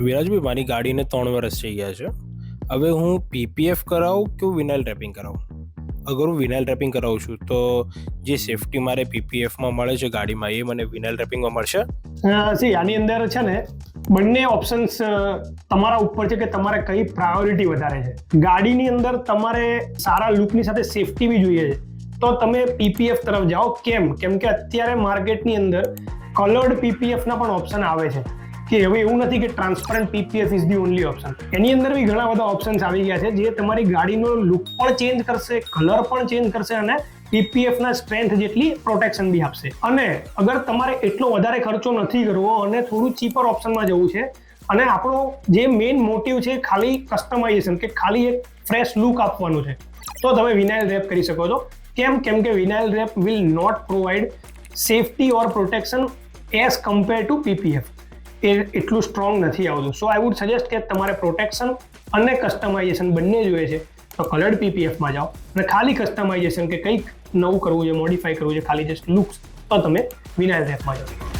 વિરાજભાઈ, મારી ગાડીને 3 વર્ષ થઈ ગયા છે. હવે હું પીપીએફ કરાવું કે વિનાઇલ રેપિંગ કરાવું? અગર હું વિનાઇલ રેપિંગ કરાવું છું તો જે સેફટી મારે પીપીએફમાં મળે છે ગાડીમાં, એ મને વિનાઇલ રેપિંગમાં મળશે? આની અંદર છે ને બંને ઓપ્શન્સ તમારા ઉપર છે કે તમારે કઈ પ્રાયોરિટી વધારે છે. ગાડીની અંદર તમારે સારા લુકની સાથે સેફટી બી જોઈએ છે તો તમે પીપીએફ તરફ જાઓ. કેમ કે અત્યારે માર્કેટની અંદર કલર્ડ પીપીએફના પણ ઓપ્શન આવે છે કે હવે એવું નથી કે transparent PPF is the only option. એની અંદર બી ઘણા બધા ઓપ્શન્સ આવી ગયા છે જે તમારી ગાડીનો લુક પણ ચેન્જ કરશે, કલર પણ ચેન્જ કરશે અને પીપીએફના સ્ટ્રેન્થ જેટલી પ્રોટેક્શન બી આપશે. અને અગર તમારે એટલો વધારે ખર્ચો નથી કરવો અને થોડું ચીપર ઓપ્શનમાં જવું છે અને આપણો જે મેઇન મોટિવ છે ખાલી કસ્ટમાઇઝેશન કે ખાલી એક ફ્રેશ લુક આપવાનું છે, તો તમે વિનાઇલ રેપ કરી શકો છો. કેમ કે vinyl wrap will not provide safety or protection as compare to PPF. એ એટલું સ્ટ્રોંગ નથી આવતું. સો આઈ વુડ સજેસ્ટ કે તમારે પ્રોટેક્શન અને કસ્ટમાઇઝેશન બંને જોઈએ છે તો કલર્ડ પીપીએફમાં જાઓ, અને ખાલી કસ્ટમાઇઝેશન કે કંઈક નવું કરવું છે, મોડિફાઈ કરવું છે, ખાલી જસ્ટ લુક્સ, તો તમે વિનાઇલ રેપમાં જાઓ.